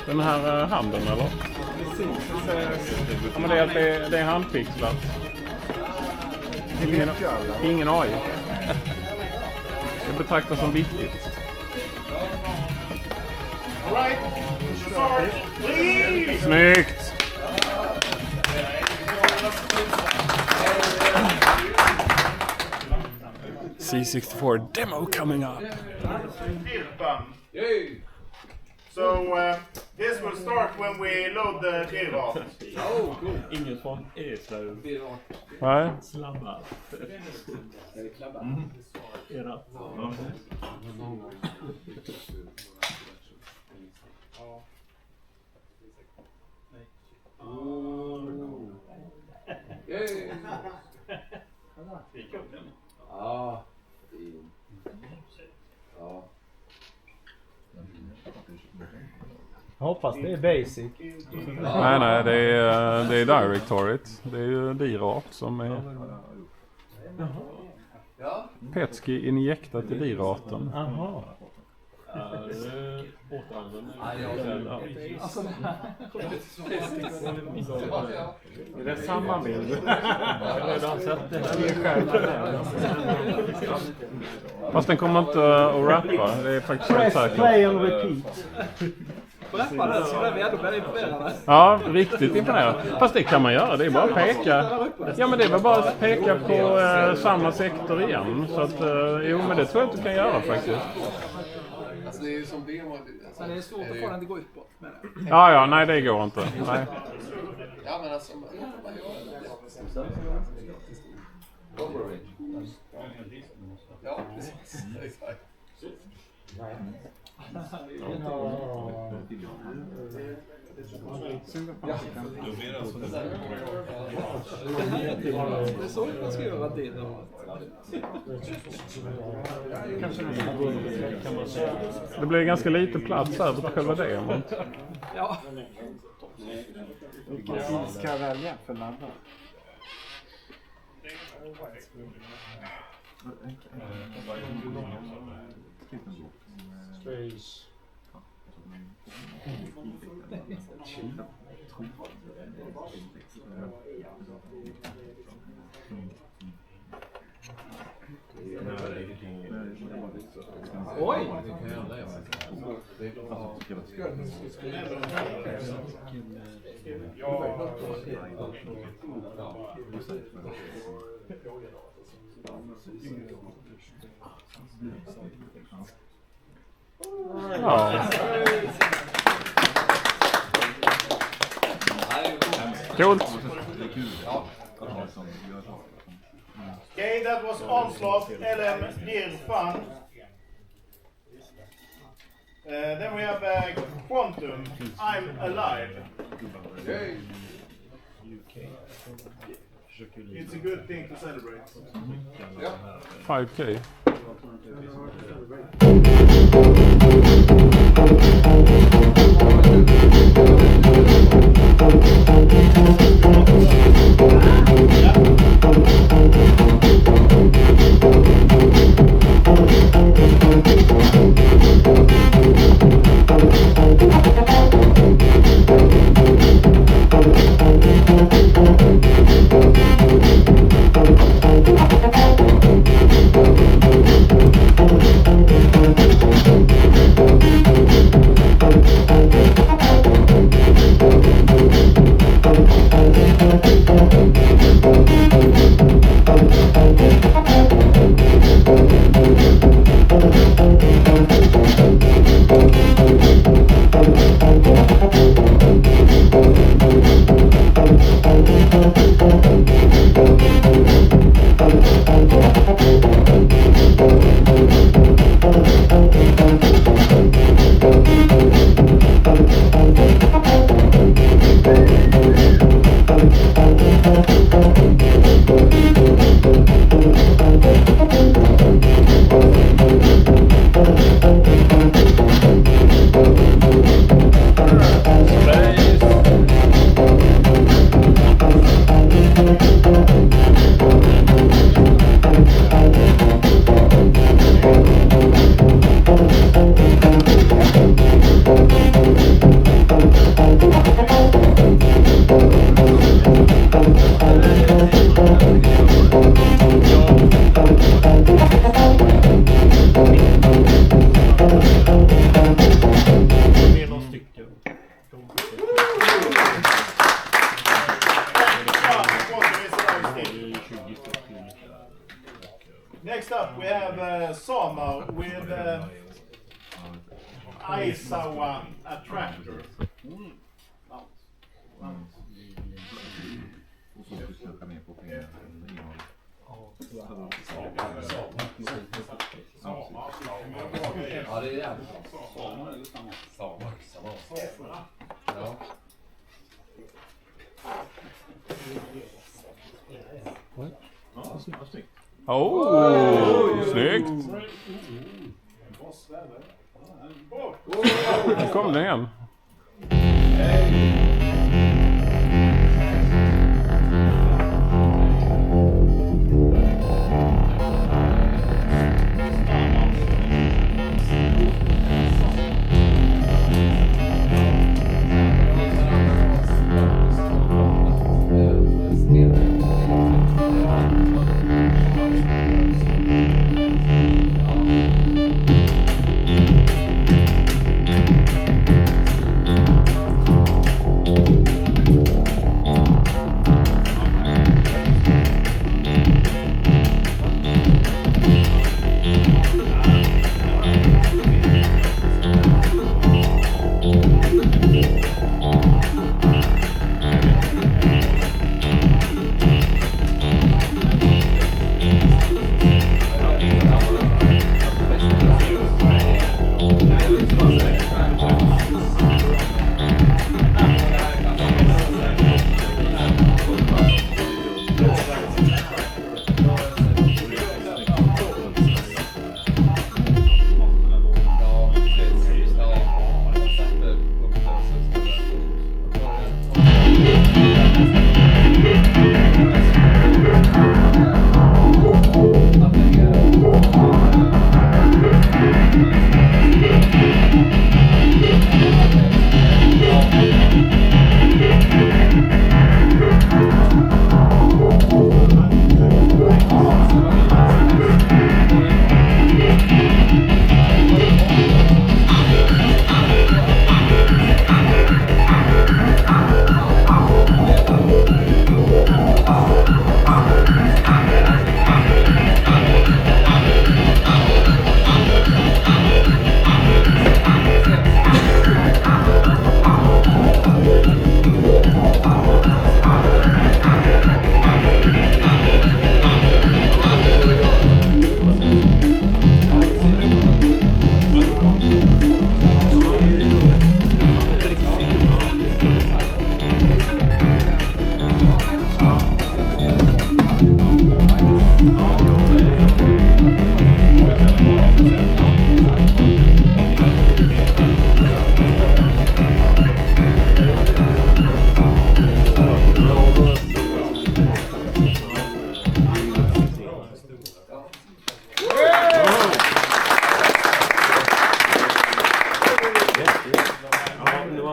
A: Den här handen eller? Ja, men det är handpixlat. Ingen AI. Det betraktas som viktigt.
H: All right, Sarge, please.
A: Snyggt! C64 demo coming up.
H: So this will start when we load the DIRAT.
D: Oh, cool. Inget från Eslöv.
A: Nej.
D: Slamma. Era.
B: Ja. Ja.
D: Jag hoppas det är basic.
A: Nej, det är directoryt. Det är ju DIRAT som är Petski injektat i DIRATen.
D: Aha. Är det samma bild? Jag har redan sett det här.
A: Fast den kommer inte att rappa. Det är faktiskt helt säkert.
D: Play and repeat.
I: Rappa den så blev jag ändå väldigt imponerad.
A: Ja, riktigt imponerad. Fast det kan man göra. Det är bara att peka. Ja, men det var bara att peka på samma sektor igen. Så att, jo, men det tror jag att du kan göra faktiskt.
B: Alltså det är ju som demo.
I: Sen är det svårt att få den att gå uppåt.
A: Ja, nej det går inte. Nej.
B: Ja, men alltså man gör det. Ja, precis. Exakt.
I: Det är så man ska göra det då.
A: Det blir ganska lite plats över på själva demot.
I: Ja.
D: Vilken tid ska jag välja för laddar? Strange.
I: Oj!
A: Ja. Coolt.
H: Okay, that was Onslaught LM Deal Fun. Then we have Quantum, I'm Alive. It's a good thing to celebrate.
A: 5K.
G: Next up, we have Sama with Aisawa Attractor.
A: Oh, snyggt! Nu kom den igen.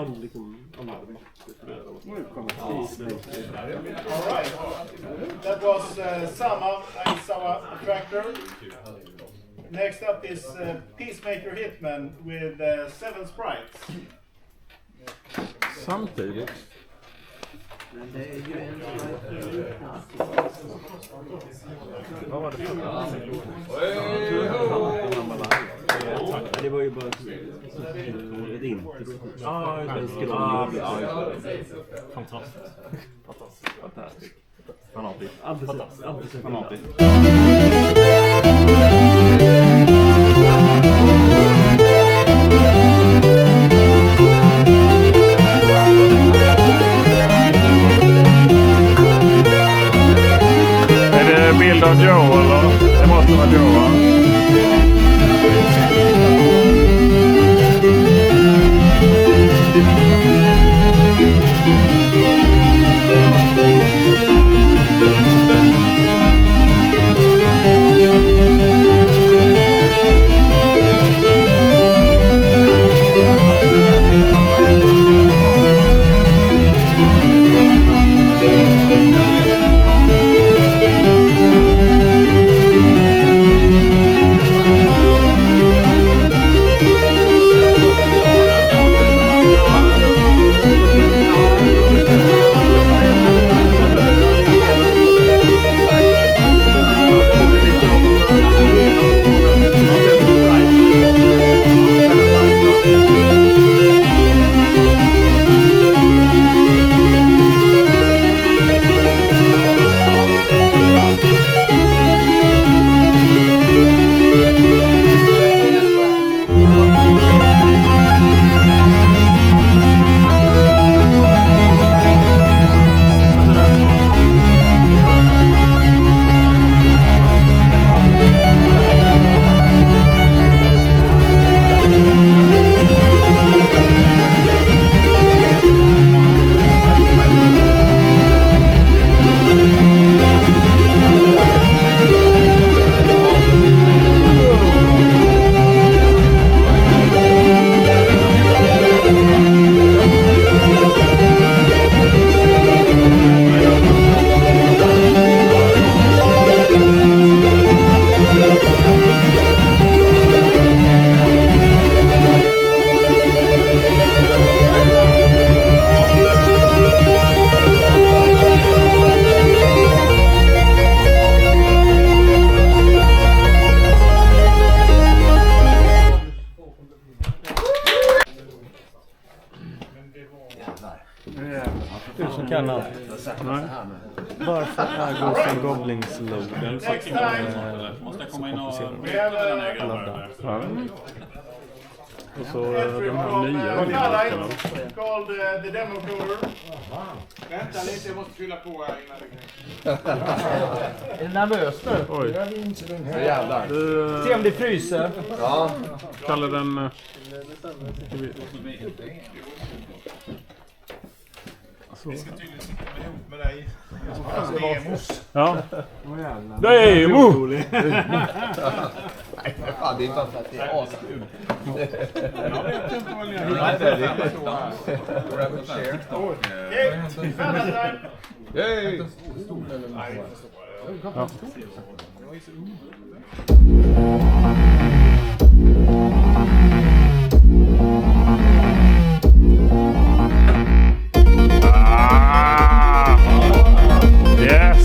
G: Alright, that was Sama is our tractor. Next up is Peacemaker Hitman with 7 sprites.
A: Samtidigt.
D: Vad var det för?
E: Det var ju bara ett intro.
D: Fantastiskt.
E: Fanatiskt.
D: Är det bild av Joe eller? Det måste vara Joe, va? Du som kan allt. Nej. Varför är Ghost and Goblins logoen så komplicerad? Ja. Och så de här nya varianterna.
G: Called the demo cover.
H: Vänta lite, jag måste fylla på här innan
I: Är du nervös nu?
D: Oj.
B: Jävlar.
I: Se om det fryser.
B: Ja.
D: Kallar den...
G: Vi ska tydligen komma ihop med dig.
D: Ja. Demo!
B: Nej, fan, det är bara för att det är askul.
G: Jag vet inte vad ni har
D: Yes!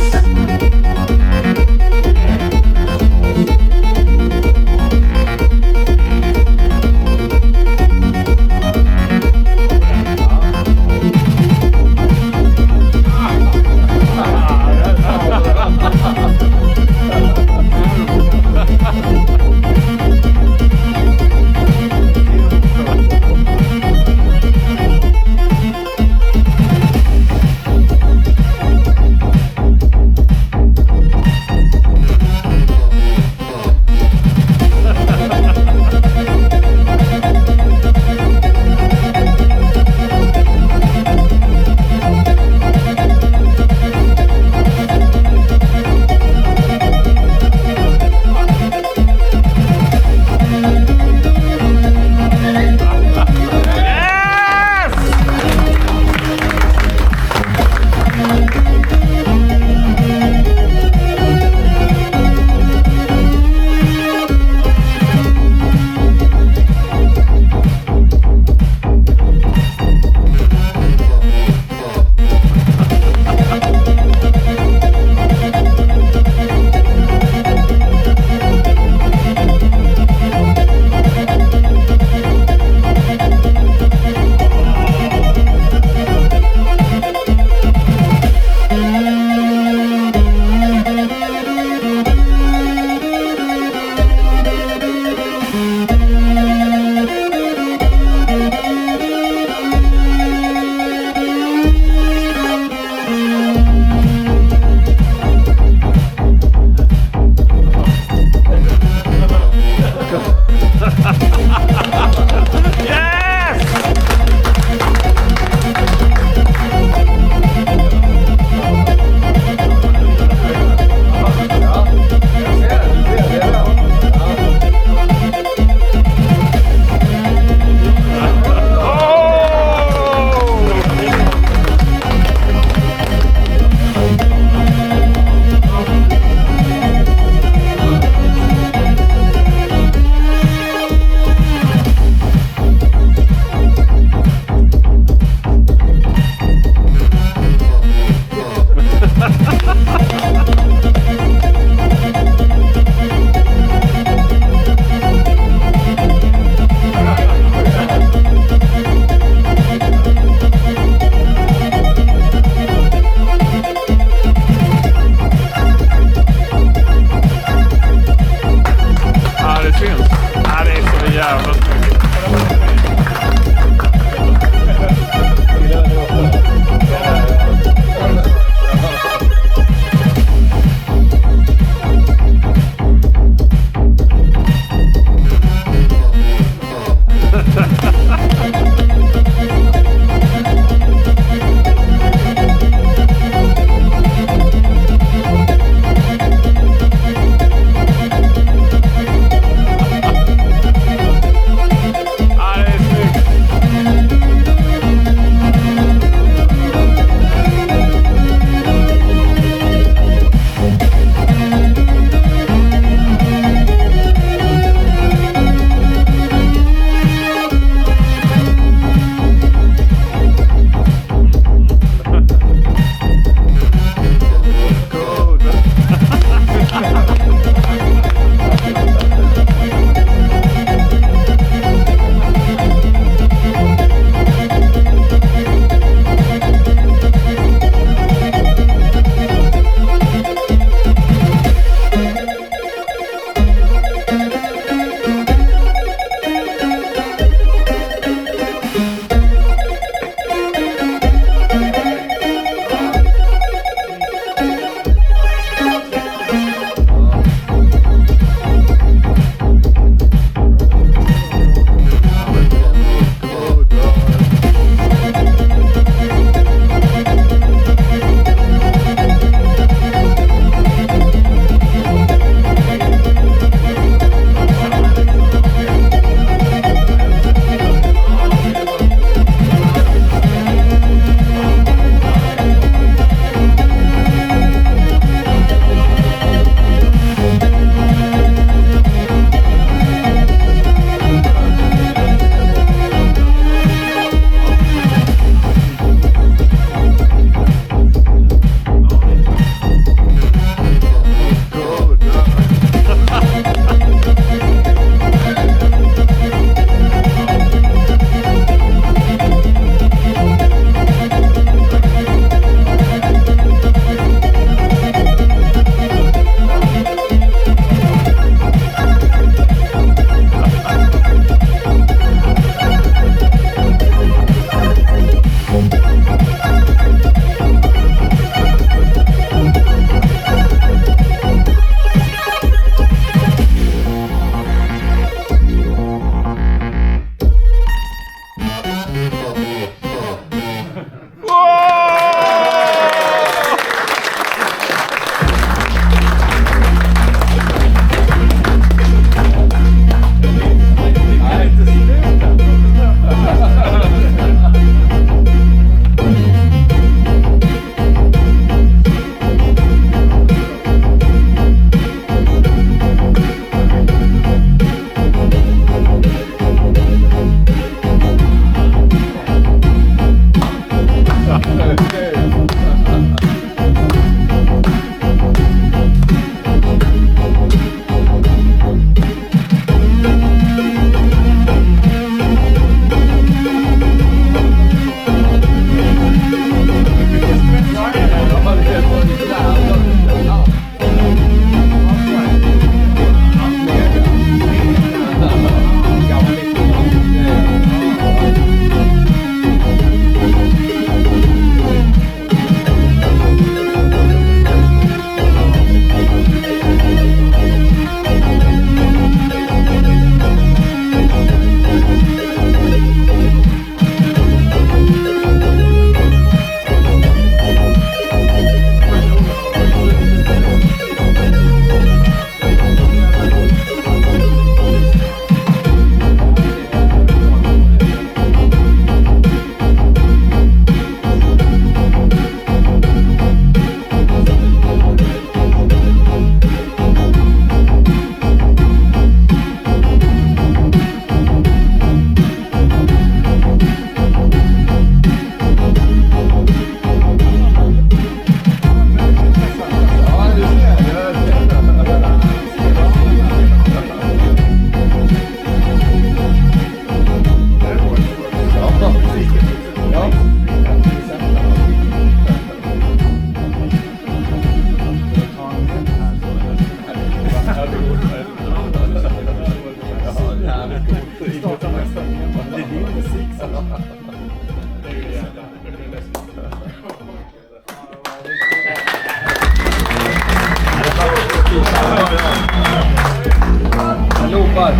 B: Loopar.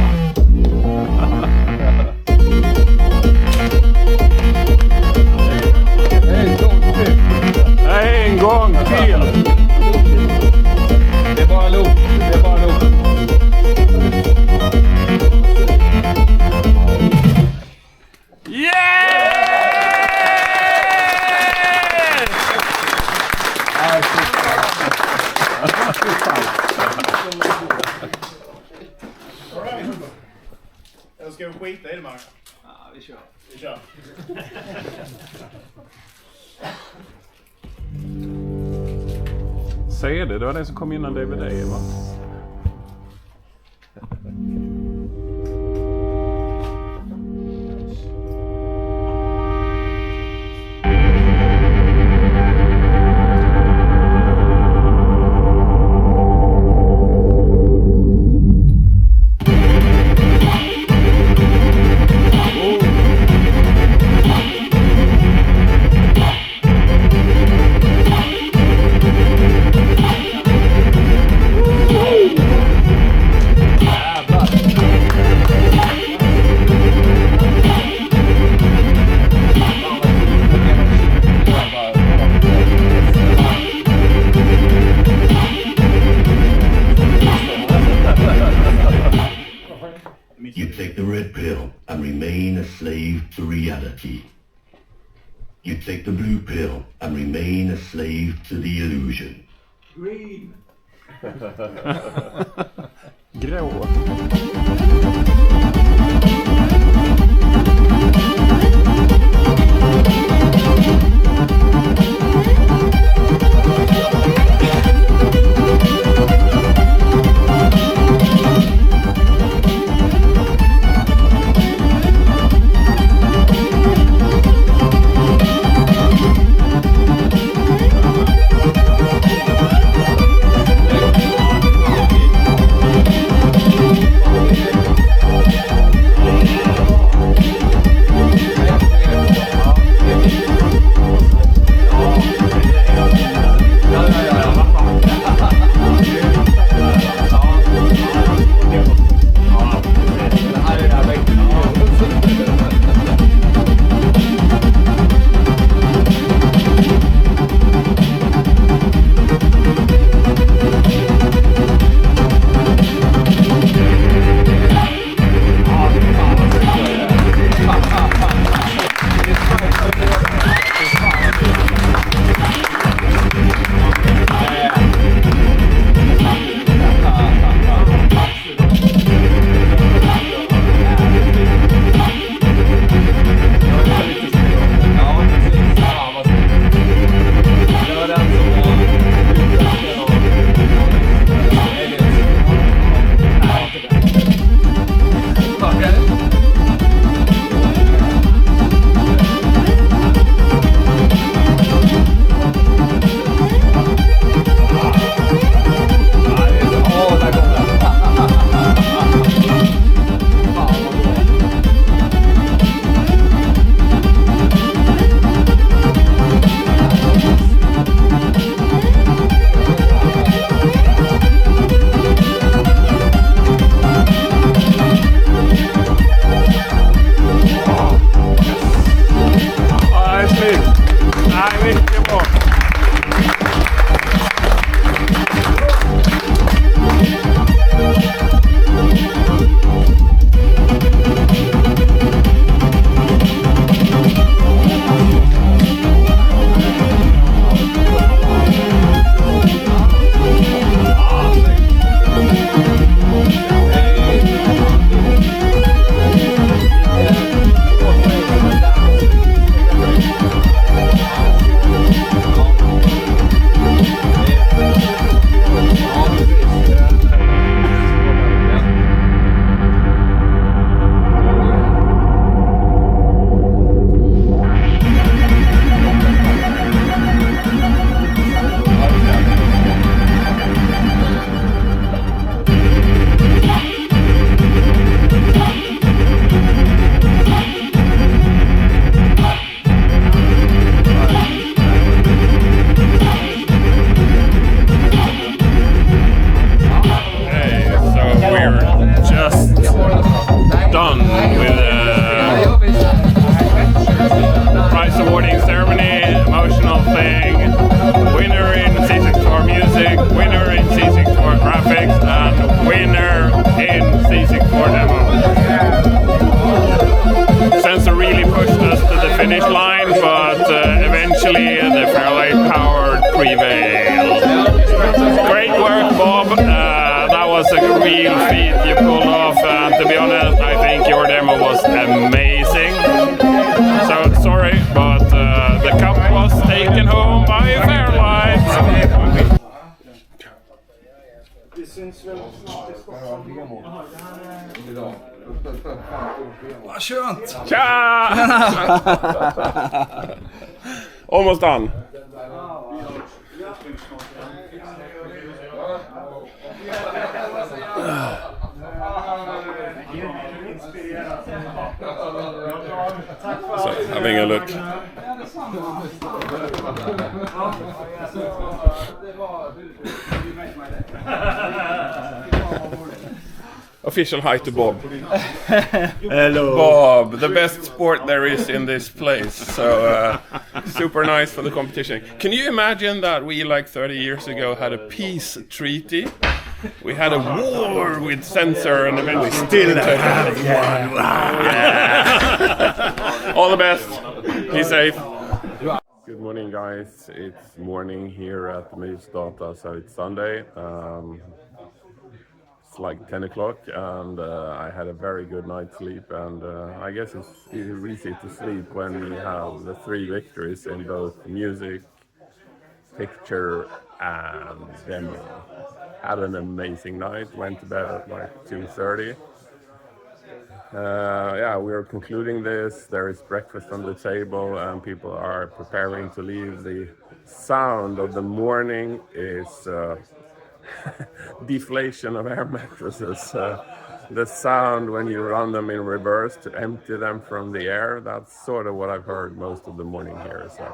A: En gång till!
B: Det är bara loop. Det är bara loop.
G: Jag ska skita i det, Magnus.
I: Ja, vi kör.
G: Vi kör.
A: CD, det var den som kom innan DVD, va?
K: You take the red pill and remain a slave to reality. You take the blue pill and remain a slave to the illusion.
I: Green.
A: Grå. finish line, but eventually the FairLight powered prevailed. Great work, Bob. That was a real feat you pulled off, and to be honest, I think your demo was amazing. So sorry, but the cup was taken home by FairLight.
B: Vad skönt!
A: Tja! Almost done. So, having a look. Official hi to Bob.
G: Hello.
A: Bob, the best sport there is in this place. So super nice for the competition. Can you imagine that we, like 30 years ago, had a peace treaty? We had a war with Censor, and eventually
G: still have one.
A: Yeah. All the best. Be safe. Good morning, guys. It's morning here at Mysdata, so it's Sunday. It's like 10 o'clock, and I had a very good night's sleep, and I guess it's easy to sleep when we have the 3 victories in both music, picture, and demo. Had an amazing night, went to bed at like 2:30. Yeah, we're concluding this. There is breakfast on the table and people are preparing to leave. The sound of the morning is deflation of air mattresses. The sound when you run them in reverse to empty them from the air, that's sort of what I've heard most of the morning here. So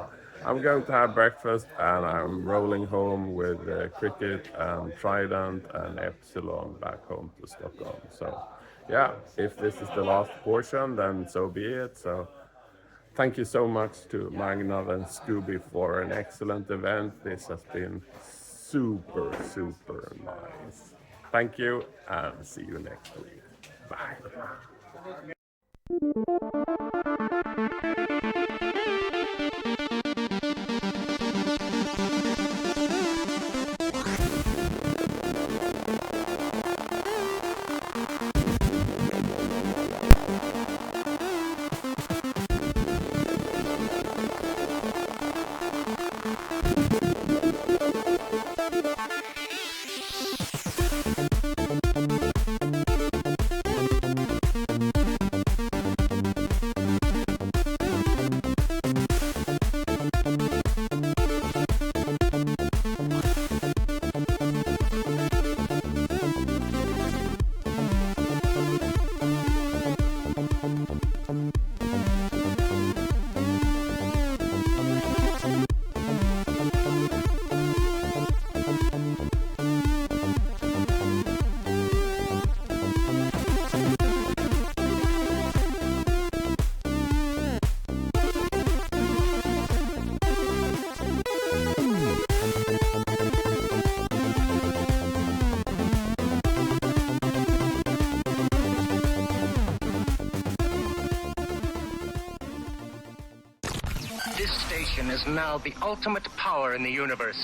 A: I'm going to have breakfast and I'm rolling home with Cricket and Trident and Epsilon back home to Stockholm. So yeah, if this is the last portion, then so be it. So thank you so much to Magna and Scooby for an excellent event. This has been super nice. Thank you and see you next week. Bye.
L: This station is now the ultimate power in the universe.